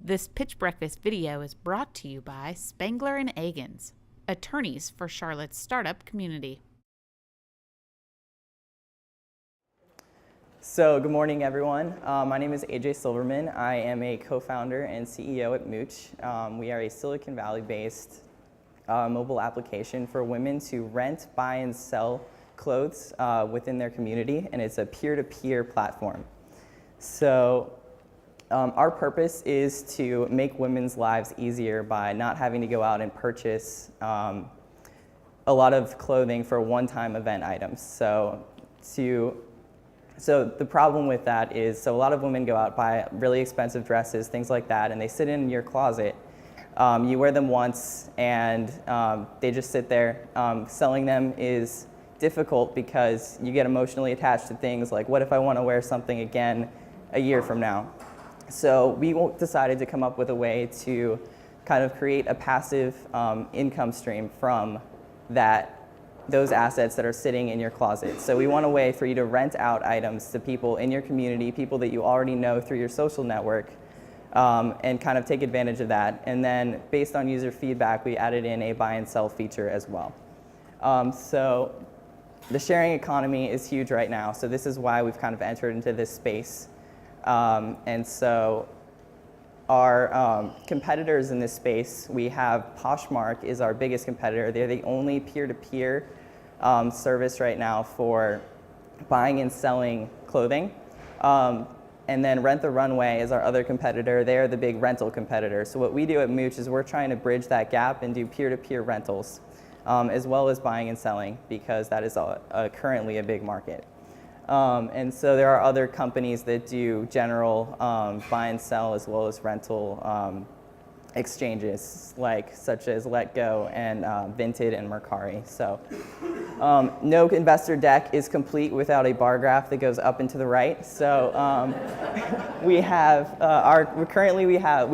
This Pitch Breakfast video is brought to you by Spangler and Agins, attorneys for Charlotte's startup community. So good morning, everyone. My name is AJ Silverman. I am a co-founder and CEO at Mooch. We are a Silicon Valley-based mobile application for women to rent, buy, and sell clothes within their community, and it's a peer-to-peer platform. So our purpose is to make women's lives easier by not having to go out and purchase a lot of clothing for one-time event items. So the problem with that is, a lot of women go out, buy really expensive dresses, things like that, and they sit in your closet. You wear them once, and they just sit there. Selling them is difficult because you get emotionally attached to things like, what if I want to wear something again a year from now? So we decided to come up with a way to kind of create a passive income stream from those assets that are sitting in your closet. So we want a way for you to rent out items to people in your community, people that you already know through your social network, and kind of take advantage of that. And then based on user feedback, we added in a buy and sell feature as well. So the sharing economy is huge right now. So this is why we've kind of entered into this space. And so our competitors in this space, we have Poshmark is our biggest competitor. They're the only peer-to-peer service right now for buying and selling clothing. And then Rent the Runway is our other competitor. They're the big rental competitor. So what we do at Mooch is we're trying to bridge that gap and do peer-to-peer rentals, as well as buying and selling, because that is currently a big market. And so there are other companies that do general buy and sell as well as rental exchanges, such as Letgo and Vinted and Mercari. So no investor deck is complete without a bar graph that goes up and to the right. So we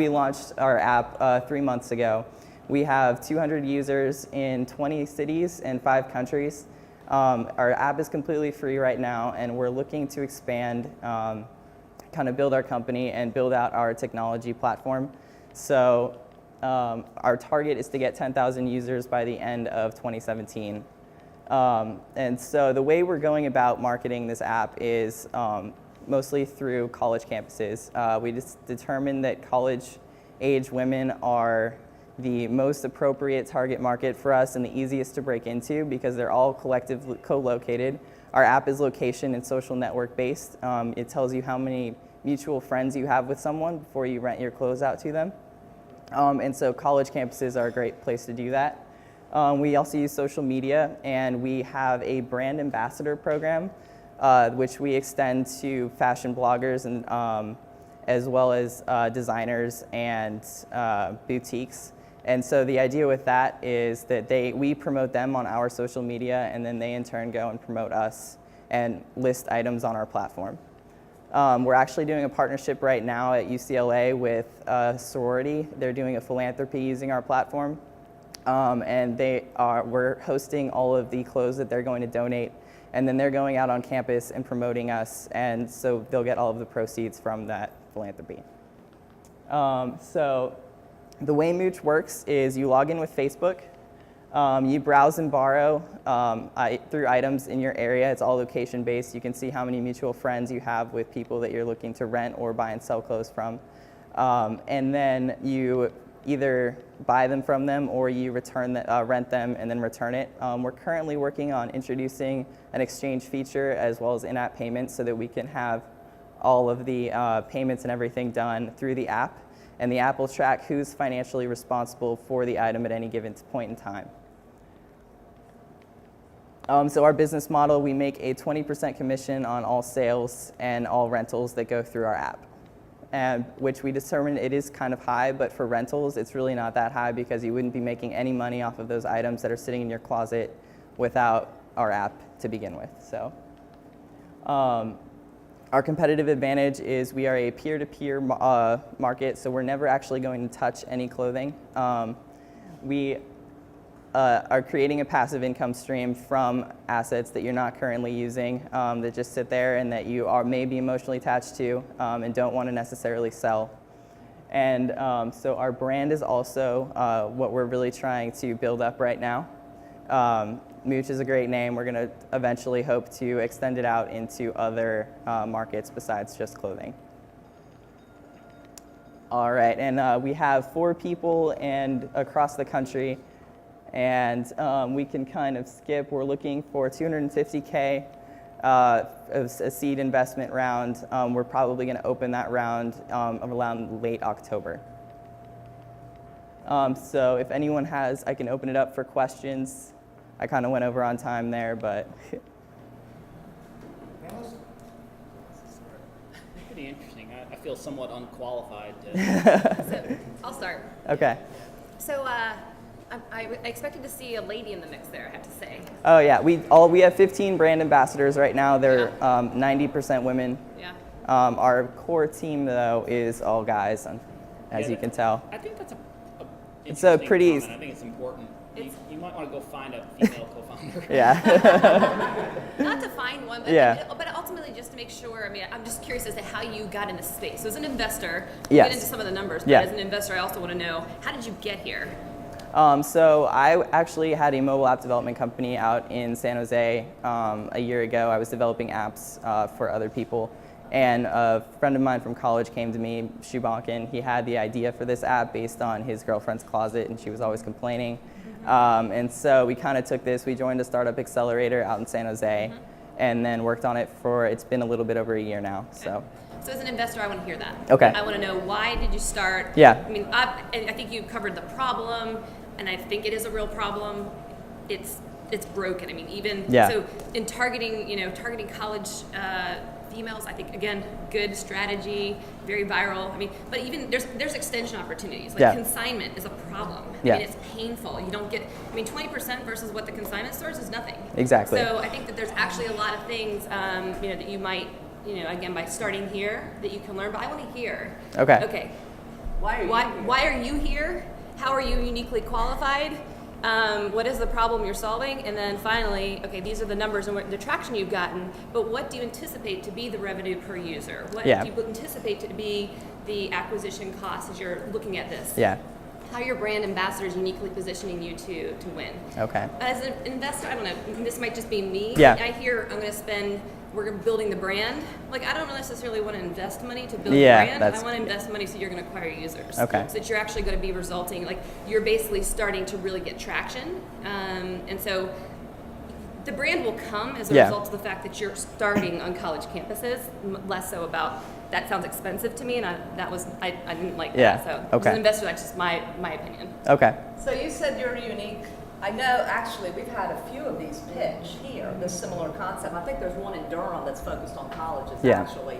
launched our app 3 months ago. We have 200 users in 20 cities and 5 countries. Our app is completely free right now, and we're looking to expand, kind of build our company and build out our technology platform. So our target is to get 10,000 users by the end of 2017. And so the way we're going about marketing this app is mostly through college campuses. We just determined that college-age women are the most appropriate target market for us and the easiest to break into because they're all collectively co-located. Our app is location and social network based. It tells you how many mutual friends you have with someone before you rent your clothes out to them. And so college campuses are a great place to do that. We also use social media, and we have a brand ambassador program, which we extend to fashion bloggers and as well as designers and boutiques. And so the idea with that is that we promote them on our social media, and then they in turn go and promote us and list items on our platform. We're actually doing a partnership right now at UCLA with a sorority. They're doing a philanthropy using our platform, and we're hosting all of the clothes that they're going to donate, and then they're going out on campus and promoting us, and so they'll get all of the proceeds from that philanthropy. So the way Mooch works is you log in with Facebook, you browse and borrow through items in your area. It's all location based. You can see how many mutual friends you have with people that you're looking to rent or buy and sell clothes from. And then you either buy them from them or you rent them and then return it. We're currently working on introducing an exchange feature as well as in-app payments so that we can have all of the payments and everything done through the app. And the app will track who's financially responsible for the item at any given point in time. So our business model, we make a 20% commission on all sales and all rentals that go through our app, which we determined it is kind of high, but for rentals, it's really not that high because you wouldn't be making any money off of those items that are sitting in your closet without our app to begin with. So our competitive advantage is we are a peer-to-peer market, so we're never actually going to touch any clothing. We are creating a passive income stream from assets that you're not currently using, that just sit there and that you are maybe emotionally attached to and don't want to necessarily sell. And so our brand is also what we're really trying to build up right now. Mooch is a great name. We're going to eventually hope to extend it out into other markets besides just clothing. All right, and we have 4 people and across the country, and we can kind of skip. We're looking for $250K a seed investment round. We're probably going to open that round around late October. So if anyone has, I can open it up for questions. I kind of went over on time there, but. Pretty interesting. I feel somewhat unqualified to. So I'll start. Okay. So I expected to see a lady in the mix there, I have to say. Oh yeah, we have 15 brand ambassadors right now. They're 90% women. Yeah. Our core team though is all guys, as you can tell. I think that's It's a pretty. comment. I think it's important. You might want to go find a female co-founder. Yeah. Not to find one, but, Yeah. but ultimately just to make sure. I mean, I'm just curious as to how you got into space. So as an investor, Yes. get into some of the numbers, but Yeah. as an investor, I also want to know, how did you get here? So I actually had a mobile app development company out in San Jose a year ago. I was developing apps for other people. And a friend of mine from college came to me, Shubankin. He had the idea for this app based on his girlfriend's closet, and she was always complaining. And so we kind of took this. We joined a startup accelerator out in San Jose, and then worked on it for, it's been a little bit over a year now. So as an investor, I want to hear that. Okay. I want to know, why did you start? Yeah. I mean, I think you covered the problem, and I think it is a real problem. It's broken. I mean, even Yeah. so in targeting college females, I think, again, good strategy, very viral. I mean, but even there's extension opportunities. Like Yeah. consignment is a problem. Yeah. I mean, it's painful. You don't get, 20% versus what the consignment stores is nothing. Exactly. So I think that there's actually a lot of things, that you might, again, by starting here, that you can learn. But I want to hear. Okay. Okay. Why are you here? How are you uniquely qualified? What is the problem you're solving? And then finally, okay, these are the numbers and the traction you've gotten, but what do you anticipate to be the revenue per user? What Yeah. do you anticipate to be the acquisition cost as you're looking at this? Yeah. How are your brand ambassadors uniquely positioning you to win? Okay. As an investor, I don't know, this might just be me. Yeah. I hear we're building the brand. Like, I don't necessarily want to invest money to build Yeah, the brand. that's- I want to invest money so you're going to acquire users. Okay. So that you're actually going to be resulting, like, you're basically starting to really get traction. And so the brand will come as a Yeah. result of the fact that you're starting on college campuses, less so about, that sounds expensive to me, and I didn't like Yeah, that. So okay. as an investor, that's just my opinion. Okay. So you said you're unique. I know, actually, we've had a few of these pitch here, this similar concept. I think there's one in Durham that's focused on colleges, Yeah. actually.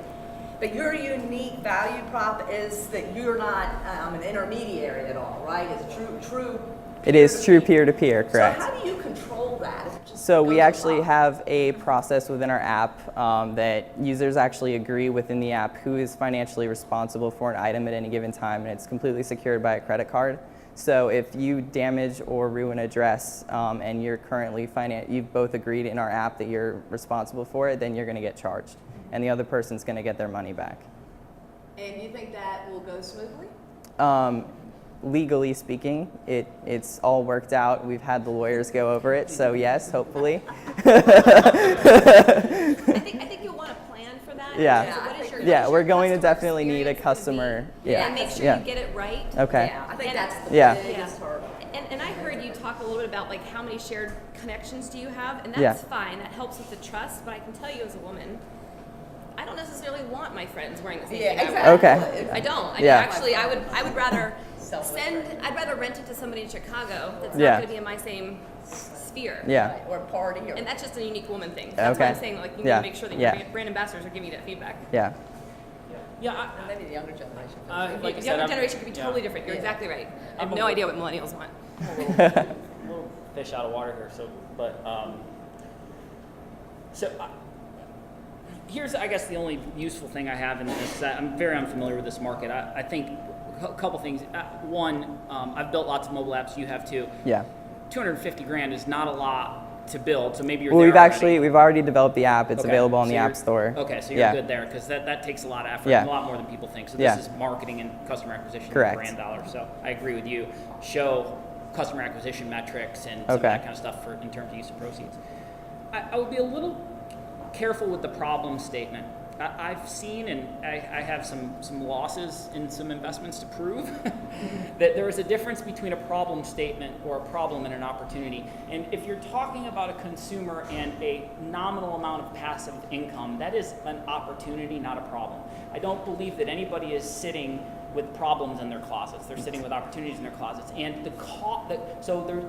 But your unique value prop is that you're not an intermediary at all, right? It's true. It is true peer-to-peer, correct. So how do you control that? Is it just So we goes actually along? have a process within our app that users actually agree within the app who is financially responsible for an item at any given time, and it's completely secured by a credit card. So if you damage or ruin a dress and you're currently you've both agreed in our app that you're responsible for it, then you're going to get charged, and the other person's going to get their money back. And you think that will go smoothly? Legally speaking, it's all worked out. We've had the lawyers go over it, so yes, hopefully. I think you'll want to plan for that. Yeah. So what is your- Yeah, what is we're your going to customer definitely need a experience gonna customer. be? Yeah. And make sure Yeah. you get it right. Okay. Yeah, I think And- that's the Yeah. biggest hurdle. And I heard you talk a little bit about, like, how many shared connections do you have, and Yeah. that's fine. That helps with the trust. But I can tell you, as a woman, I don't necessarily want my friends wearing the same Yeah, thing. I wear. exactly. Okay. I don't. I mean, Yeah. actually, I would rather Self-liberating. I'd rather rent it to somebody in Chicago that's Yeah. not going to be in my same sphere. Yeah. Right, or party or. And that's just a unique woman thing. That's why Okay. I'm saying, like, you Yeah. need to make sure that Yeah. your brand ambassadors are giving you that feedback. Yeah. Yeah. And maybe the younger generation. Like The you said, younger I'm- generation could be yeah. totally different. You're Yeah. exactly right. I have I'm no a- idea what millennials want. a little fish out of water here. Here's, I guess, the only useful thing I have in this. I'm very unfamiliar with this market. I think a couple things. One, I've built lots of mobile apps. You have too. Yeah. 250 grand is not a lot to build. So maybe you're Well, there we've already developed the app. It's Okay, available on so the you're- App Store. Okay, so you're Yeah. good there because that takes a lot of effort, Yeah. and a lot more than people think. So this Yeah. is marketing and customer acquisition Correct. and brand dollars. So I agree with you. Show customer acquisition metrics and some of Okay. that kind of stuff in terms of use of proceeds. I would be a little careful with the problem statement. I've seen, and I have some losses in some investments to prove, that there is a difference between a problem statement or a problem and an opportunity. And if you're talking about a consumer and a nominal amount of passive income, that is an opportunity, not a problem. I don't believe that anybody is sitting with problems in their closets. They're sitting with opportunities in their closets. And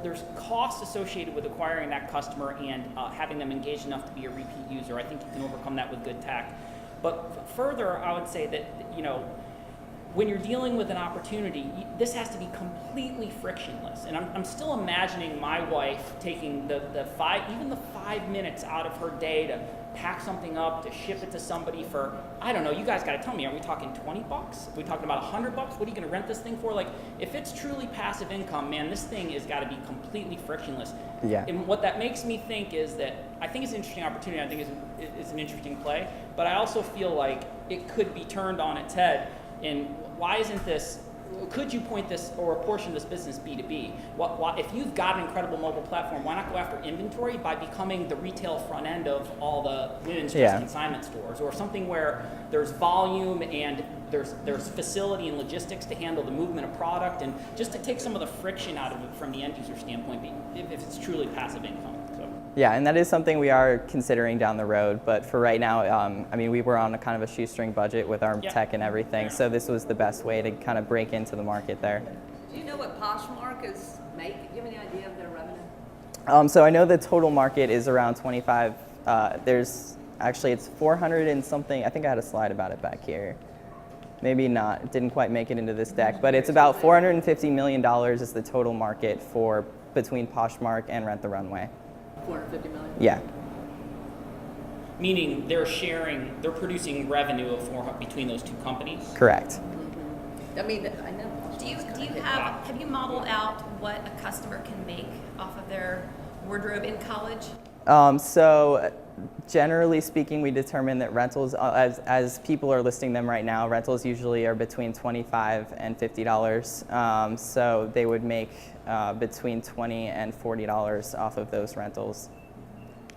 there's costs associated with acquiring that customer and having them engaged enough to be a repeat user. I think you can overcome that with good tech. But further, I would say that, when you're dealing with an opportunity, this has to be completely frictionless. And I'm still imagining my wife taking the 5 minutes out of her day to pack something up, to ship it to somebody for, I don't know, you guys gotta tell me, are we talking $20? Are we talking about $100? What are you gonna rent this thing for? Like, if it's truly passive income, man, this thing has gotta be completely frictionless. Yeah. And what that makes me think is that I think it's an interesting opportunity, I think it's an interesting play, but I also feel like it could be turned on its head. And why isn't this, could you point this or a portion of this business B2B? If you've got an incredible mobile platform, why not go after inventory by becoming the retail front end of all the women's dress consignment stores, or something where there's volume and there's facility and logistics to handle the movement of product, and just to take some of the friction out of it from the end user standpoint, if it's truly passive income. So. Yeah, and that is something we are considering down the road. But for right now, we were on a kind of a shoestring budget with our tech and everything, so this was the best way to kind of break into the market there. Do you know what Poshmark is making? Do you have any idea of their revenue? So I know the total market is around 25. It's 400 and something. I think I had a slide about it back here. Maybe not. It didn't quite make it into this deck, but it's about $450 million is the total market for between Poshmark and Rent the Runway. 450 million? Yeah. Meaning they're producing revenue between those two companies? Correct. I mean, I know. Have you modeled out what a customer can make off of their wardrobe in college? So generally speaking, we determine that rentals, as people are listing them right now, rentals usually are between $25 and $50. So they would make between $20 and $40 off of those rentals.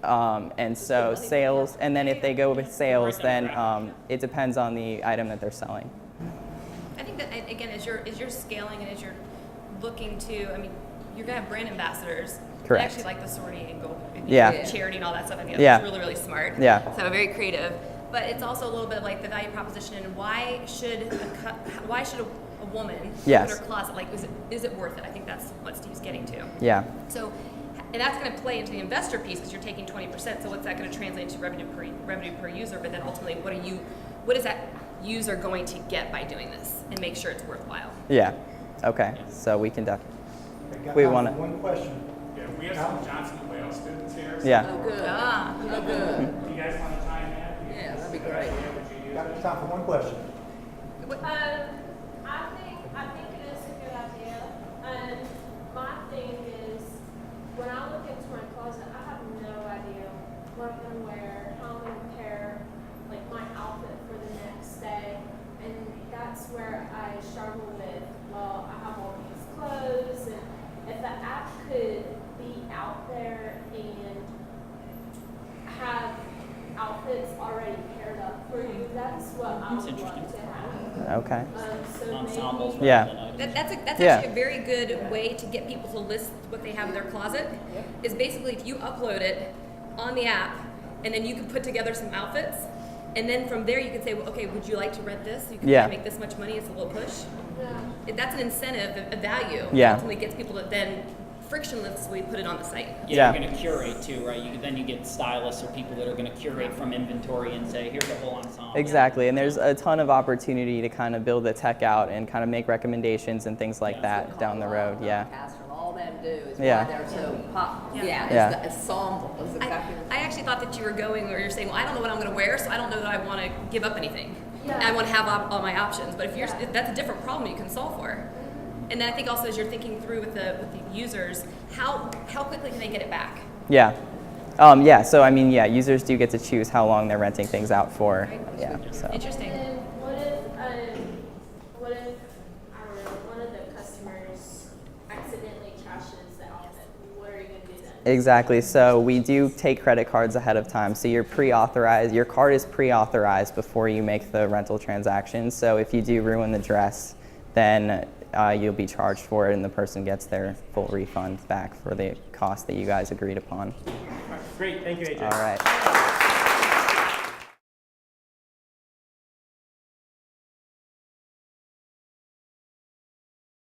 And so sales, and then if they go with sales, then it depends on the item that they're selling. I think that, again, as you're scaling and as you're looking to, you're going to have brand ambassadors. Correct. I actually like the sorority and gold, charity and all that stuff. I think Yeah. that's really, really smart. Yeah. So very creative. But it's also a little bit of like the value proposition and why should a woman Yes. open her closet? Like, is it worth it? I think that's what Steve's getting to. Yeah. So, and that's going to play into the investor piece because you're taking 20%. So what's that going to translate to revenue per user? But then ultimately, what is that user going to get by doing this and make sure it's worthwhile? Yeah. Okay. So we can definitely. We want wanna- one question. Yeah, we have some Johnson & Wales students here. So Yeah. Oh, good. Oh, good. do you guys want to chime in? Yeah, that'd be great. Got time for one question. I think it is a good idea. And my thing is, when I look into my closet, I have no idea what I'm gonna wear, how I'm gonna pair like my outfit for the next day, and that's where I struggle with. Well, I have all these clothes, and if the app could be out there and have outfits already paired up for you, that's what I would love to have. Okay. So Ensembles maybe, Yeah. rather than items. That's Yeah. actually a very good way to get people to list what they have in their closet. Is basically if you upload it on the app, and then you can put together some outfits, and then from there you can say, well, okay, would you like to rent this? You can Yeah. make this much money. It's a little push. yeah. That's an incentive, a value. Yeah. Ultimately gets people to then frictionlessly put it on the site. Yeah. You're going to curate too, right? Then you get stylists or people that are going to curate from inventory and say, here's a whole ensemble. Exactly. And there's a ton of opportunity to kind of build the tech out and kind of make recommendations and things like that down the road. Yeah. All them do is Yeah. why they're so pop. Yeah. Yeah, Yeah. it's the ensemble. Is exactly I actually thought that you were going where you're saying, well, I don't know what I'm going to wear, so I don't know that I want to give up anything. Yeah. I want to have all my options. But if that's a different problem you can solve for. And then I think also as you're thinking through with the users, how quickly can they get it back? Yeah. Yeah, so I mean, yeah, users do get to choose how long they're renting things out for. Yeah, so. Interesting. And what if, I don't know, one of the customers accidentally trashes the outfit? What are you gonna do then? Exactly. So we do take credit cards ahead of time. So you're pre-authorized. Your card is pre-authorized before you make the rental transaction. So if you do ruin the dress, then you'll be charged for it, and the person gets their full refund back for the cost that you guys agreed upon. Great, thank you, AJ. All right.